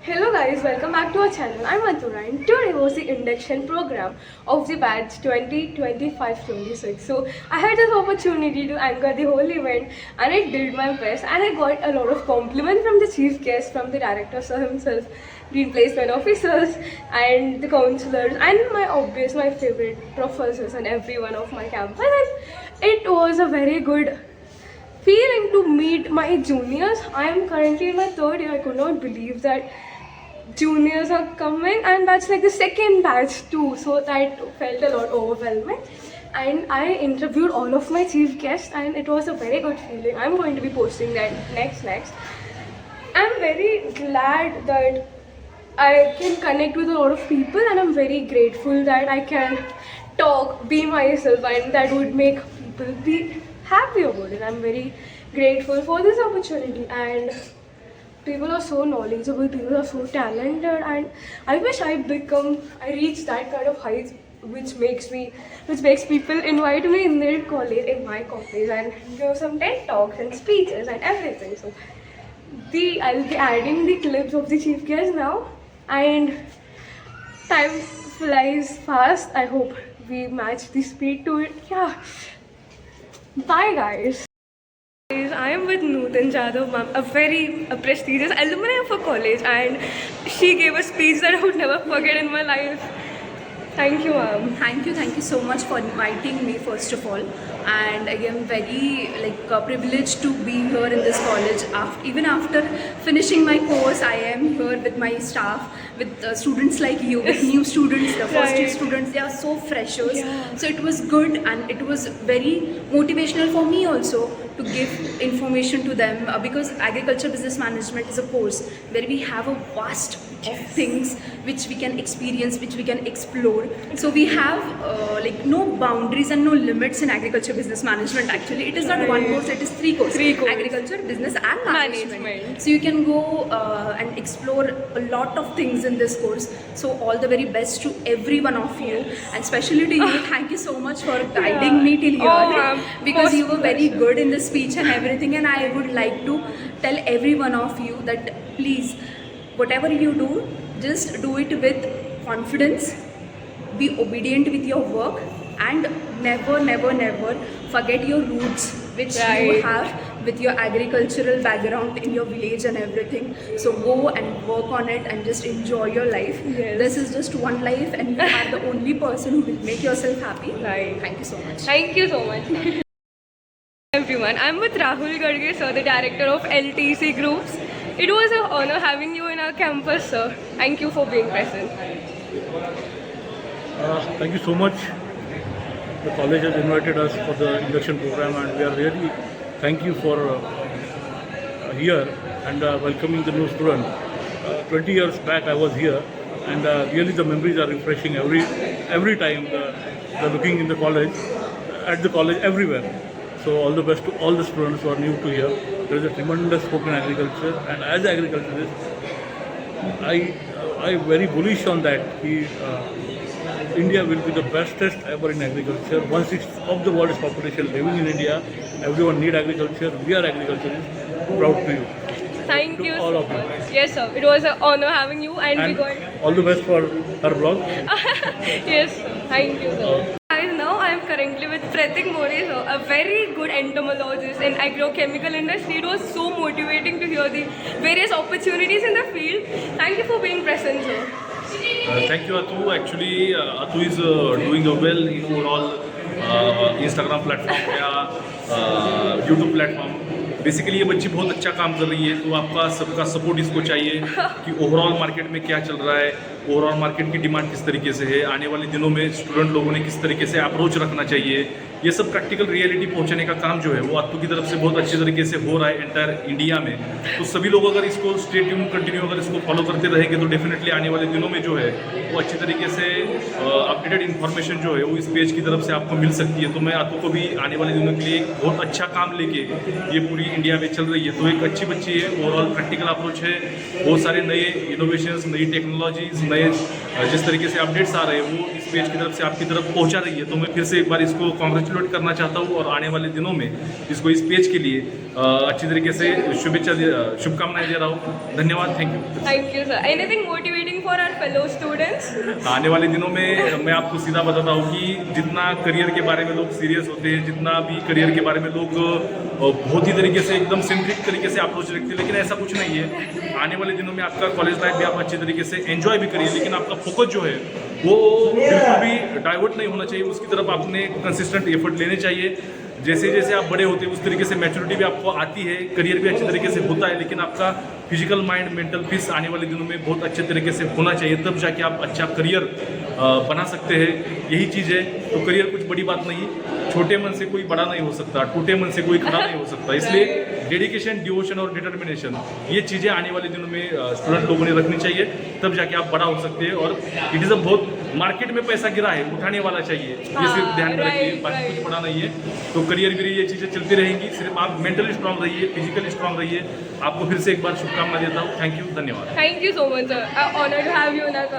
Hello guys, welcome back to our channel. I'm Atura and today was the induction program of the batch 2025-26. So I had this opportunity to anchor the whole event and I did my best and I got a lot of compliments from the chief guest, from the director sir himself, the placement officers and the counselors and my favorite professors and everyone of my campus, and it was a very good feeling to meet my juniors. I am currently in my third year. I could not believe that juniors are coming, and that's like the second batch too. So that felt a lot overwhelming. And I interviewed all of my chief guests, and it was a very good feeling. I'm going to be posting that next. I'm very glad that I can connect with a lot of people, and I'm very grateful that I can talk, be myself, and that would make people be happy about it. I'm very grateful for this opportunity, and people are so knowledgeable, people are so talented, and I wish I reach that kind of heights which makes people invite me in my college, and give some TED talks and speeches and everything. So I'll be adding the clips of the chief guest now, and time flies fast. I hope we match the speed to it. Yeah. Bye guys. I am with Nutan Jadhav ma'am, a very prestigious alumni of a college, and she gave a speech that I would never forget in my life. Thank you ma'am. Thank you so much for inviting me first of all, and I am very privileged to be here in this college. Even after finishing my course, I am here with my staff, with students like you, with new students, the first year students. They are so freshers, so it was good and it was very motivational for me also to give information to them, because agriculture business management is a course where we have a vast of things which we can experience, which we can explore. So we have no boundaries and no limits in agriculture business management. Actually, it is not one course, it is three courses: agriculture, business and management. So you can go and explore a lot of things in this course. So all the very best to every one of you, and especially to you. Thank you so much for guiding me till here, because you were very good in the speech and everything. And I would like to tell every one of you that please, whatever you do, just do it with confidence, be obedient with your work, and never forget your roots which you have with your agricultural background in your village and everything. So go and work on it and just enjoy your life. This is just one life, and you are the only person who will make yourself happy. Thank you so much. Thank you so much. Everyone, I'm with Rahul Gadge sir, the director of LTC Groups. It was an honor having you in our campus, sir. Thank you for being present. Thank you so much. The college has invited us for the induction program, and we are really thank you for here and welcoming the new student. 20 years back I was here, and really the memories are refreshing every time the looking in the college, at the college, everywhere. So all the best to all the students who are new to here. There is a tremendous scope in agriculture, and as an agriculturist, I very bullish on that. India will be the bestest ever in agriculture. 1/6 of the world's population living in India. Everyone need agriculture. We are agriculturists. Proud to you. Thank you. All of you. Yes, sir. It was an honor having you, and we got all the best for her blog. Yes, sir. Thank you, sir. Guys, now I am currently with Pratik More, sir, a very good entomologist in agrochemical industry. It was so motivating to hear the various opportunities in the field. Thank you for being present, sir. Thank you, Atu. Actually, Atu is doing well in overall Instagram platform या YouTube platform. Basically ये बच्ची बहुत अच्छा काम कर रही है, तो आपका सबका सपोर्ट इसको चाहिए कि ओवरऑल मार्केट में क्या चल रहा है, ओवरऑल मार्केट की डिमांड किस तरीके से है, आने वाले दिनों में स्टूडेंट लोगों ने किस तरीके से अप्रोच रखना चाहिए, ये सब प्रैक्टिकल रियलिटी पहुंचाने का काम जो है वो आतू की तरफ से बहुत अच्छे तरीके से हो रहा है एंटायर इंडिया में. तो सभी लोग अगर इसको स्टे ट्यून कंटिन्यू अगर इसको फॉलो करते रहेंगे तो डेफिनेटली आने वाले दिनों में जो है वो अच्छी तरीके से अपडेटेड इन्फॉर्मेशन जो है वो इस पेज की तरफ से आपको मिल सकती है. तो मैं आतू को भी आने वाले दिनों के लिए एक बहुत अच्छा काम लेके ये पूरी इंडिया में चल रही है. तो एक अच्छी बच्ची है, ओवरऑल प्रैक्टिकल अप्रोच है, बहुत सारे नए इनोवेशंस, नई टेक्नोलॉजीज, नए जिस तरीके से अपडेट्स आ रहे हैं वो इस पेज की तरफ से आपकी तरफ पहुंचा रही है. तो मैं फिर से एक बार इसको कांग्रेचुलेट कॉन्ग्रेचुलेट करना चाहता हूँ और आने वाले दिनों में इसको इस पेज के लिए अच्छी तरीके से शुभकामनाएं दे रहा हूँ। धन्यवाद, thank you. Thank you, sir. Anything motivating for our fellow students? आने वाले दिनों में मैं आपको सीधा बताता हूँ कि जितना करियर के बारे में लोग सीरियस होते हैं, जितना भी करियर के बारे में लोग बहुत ही तरीके से एकदम सेंट्रिक तरीके से अप्रोच रखते हैं, लेकिन ऐसा कुछ नहीं है। आने वाले दिनों में आपका कॉलेज लाइफ भी आप अच्छी तरीके से एंजॉय भी करिए, लेकिन आपका फोकस जो है वो बिल्कुल भी डाइवर्ट नहीं होना चाहिए। उसकी तरफ आपने कंसिस्टेंट एफर्ट लेने चाहिए। जैसे जैसे आप बड़े होते हैं उस तरीके से मैच्योरिटी भी आपको आती है, करियर भी अच्छी तरीके से होता है, लेकिन आपका फिजिकल माइंड मेंटल पीस आने वाले दिनों में बहुत अच्छे तरीके से होना चाहिए, तब जाके आप अच्छा करियर बना सकते हैं। यही चीज़ है। तो करियर कुछ बड़ी बात नहीं, छोटे मन से कोई बड़ा नहीं हो सकता, टूटे मन से कोई खड़ा नहीं हो सकता। इसलिए डेडिकेशन, डिवोशन और डिटर्मिनेशन, ये चीज़ें आने वाले दिनों में स्टूडेंट लोगों ने रखनी चाहिए, तब जाके आप बड़ा हो सकते हैं। और इट इज़ अ बहुत मार्केट में पैसा गिरा है, उठाने वाला चाहिए, ये सिर्फ ध्यान में रखिए, बाकी कुछ बड़ा नहीं है। तो करियर भी ये चीज़ें चलती रहेंगी, सिर्फ आप मेंटली स्ट्रांग रहिए, फिजिकली स्ट्रांग रहिए। आपको फिर से एक बार शुभकामना देता हूँ। थैंक यू, धन्यवाद। Thank you so much, sir. I'm honored to have you in our